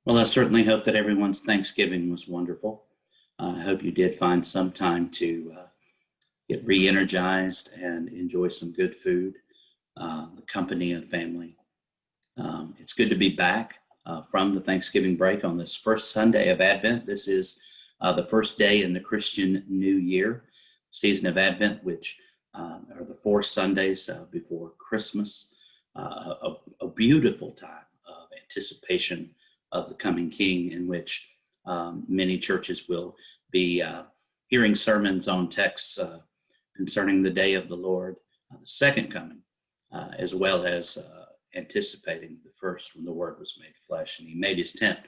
Well, I certainly hope that everyone's Thanksgiving was wonderful. I hope you did find some time to get re-energized and enjoy some good food, the company and family. It's good to be back from the Thanksgiving break on this first Sunday of Advent. This is the first day in the Christian New Year, season of Advent, which are the 4 Sundays before Christmas. A beautiful time of anticipation of the coming King, in which many churches will be hearing sermons on texts concerning the day of the Lord, the second coming, as well as anticipating the first when the Word was made flesh and he made his tent.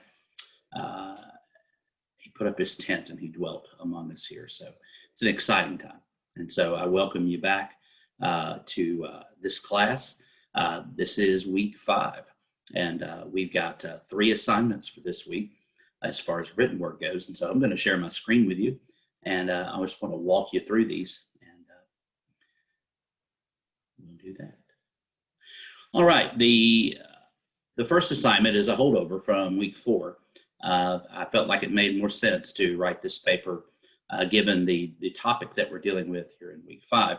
He put up his tent and he dwelt among us here. So it's an exciting time. And so I welcome you back to this class. This is week 5. And we've got 3 assignments for this week as far as written work goes. And so I'm going to share my screen with you. And I just want to walk you through these. And we'll do that. All right. The first assignment is a holdover from week 4. I felt like it made more sense to write this paper given the topic that we're dealing with here in week 5.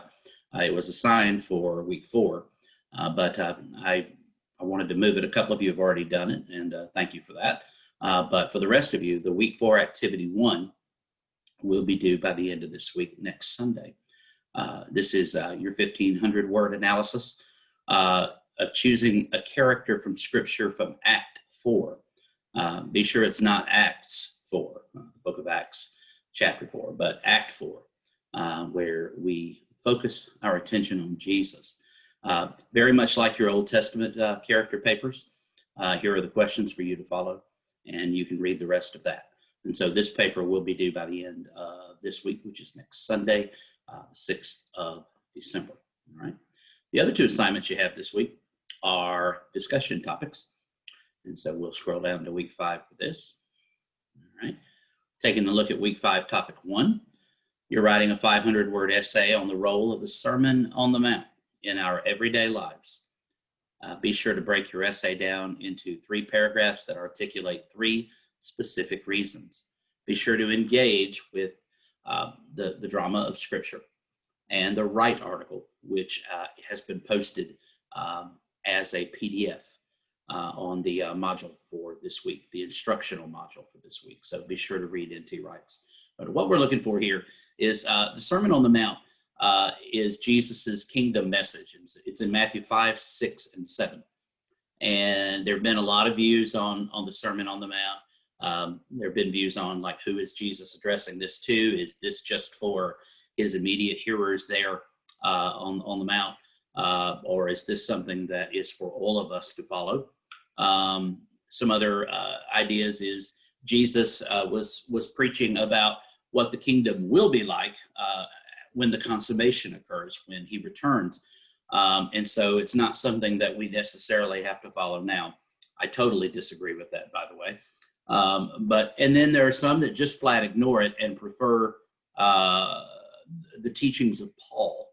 It was assigned for week 4, but I wanted to move it. A couple of you have already done it, and thank you for that. But for the rest of you, the week 4 activity 1 will be due by the end of this week, next Sunday. This is your 1,500 word analysis of choosing a character from Scripture from Act 4. Be sure it's not Acts 4, the book of Acts, chapter 4, but Act 4, where we focus our attention on Jesus. Very much like your Old Testament character papers, here are the questions for you to follow, and you can read the rest of that. And so this paper will be due by the end of this week, which is next Sunday, 6th of December. All right. The other 2 assignments you have this week are discussion topics. And so we'll scroll down to week 5 for this. All right. Taking a look at week 5, topic 1, you're writing a 500-word essay on the role of the Sermon on the Mount in our everyday lives. Be sure to break your essay down into 3 paragraphs that articulate 3 specific reasons. Be sure to engage with the drama of Scripture and the right article, which has been posted as a PDF on the module for this week, the instructional module for this week. So be sure to read N.T. Wright's. But what we're looking for here is the Sermon on the Mount is Jesus's kingdom message. It's in Matthew 5, 6, and 7. And there have been a lot of views on the Sermon on the Mount. There have been views on, like, who is Jesus addressing this to? Is this just for his immediate hearers there on the Mount? Or is this something that is for all of us to follow? Some other ideas is Jesus was preaching about what the kingdom will be like when the consummation occurs, when he returns. And so it's not something that we necessarily have to follow now. I totally disagree with that, by the way. And then there are some that just flat ignore it and prefer the teachings of Paul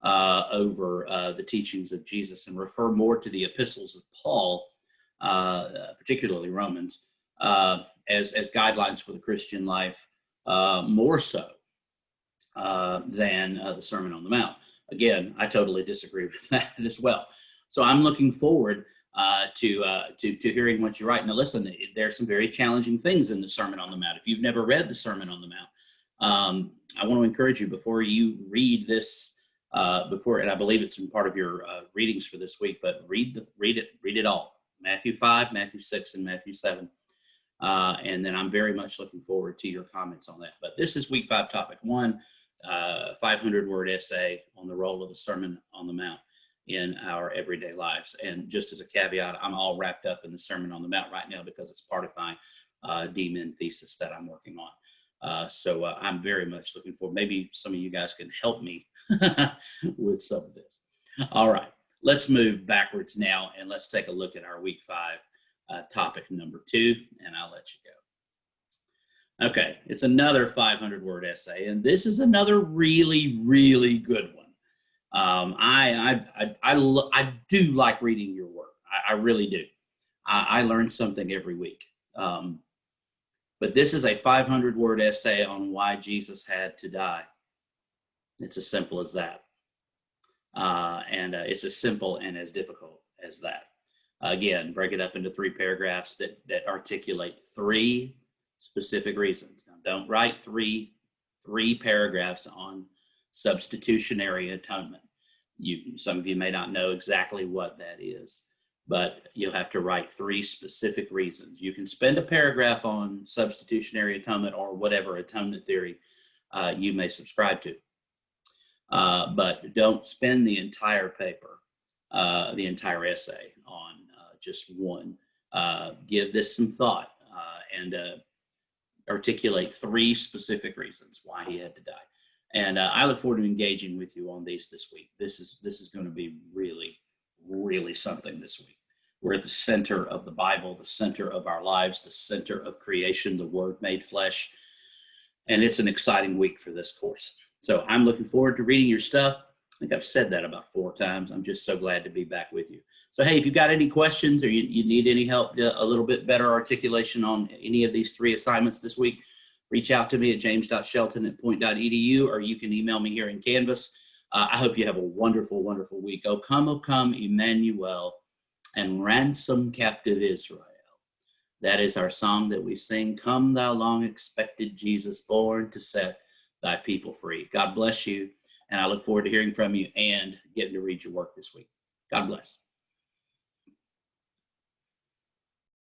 over the teachings of Jesus, and refer more to the epistles of Paul, particularly Romans, as guidelines for the Christian life, more so than the Sermon on the Mount. Again, I totally disagree with that as well. So I'm looking forward to hearing what you write. Now, listen, there's some very challenging things in the Sermon on the Mount. If you've never read the Sermon on the Mount, I want to encourage you, before you read this, and I believe it's in part of your readings for this week, but read it all. Matthew 5, Matthew 6, and Matthew 7. And then I'm very much looking forward to your comments on that. But this is week 5, topic 1, 500-word essay on the role of the Sermon on the Mount in our everyday lives. And just as a caveat, I'm all wrapped up in the Sermon on the Mount right now because it's part of my D-Min thesis that I'm working on. So I'm very much looking forward. Maybe some of you guys can help me with some of this. All right, let's move backwards now, and let's take a look at our week 5 topic number 2, and I'll let you go. Okay, it's another 500-word essay, and this is another really, really good one. I do like reading your work. I really do. I learn something every week. But this is a 500-word essay on why Jesus had to die. It's as simple as that. And it's as simple and as difficult as that. Again, break it up into 3 paragraphs that articulate 3 specific reasons. Now, don't write three paragraphs on substitutionary atonement. Some of you may not know exactly what that is, but you'll have to write 3 specific reasons. You can spend a paragraph on substitutionary atonement or whatever atonement theory you may subscribe to. But don't spend the entire paper, the entire essay on just one. Give this some thought and articulate 3 specific reasons why he had to die. And I look forward to engaging with you on these this week. This is going to be really, really something this week. We're at the center of the Bible, the center of our lives, the center of creation, the Word made flesh. And it's an exciting week for this course. So I'm looking forward to reading your stuff. I think I've said that about 4 times. I'm just so glad to be back with you. So, hey, if you've got any questions or you need any help, a little bit better articulation on any of these 3 assignments this week, reach out to me at james.shelton@point.edu, or you can email me here in Canvas. I hope you have a wonderful, wonderful week. O come, Emmanuel, and ransom captive Israel. That is our song that we sing. Come, thou long expected Jesus, born to set thy people free. God bless you, and I look forward to hearing from you and getting to read your work this week. God bless.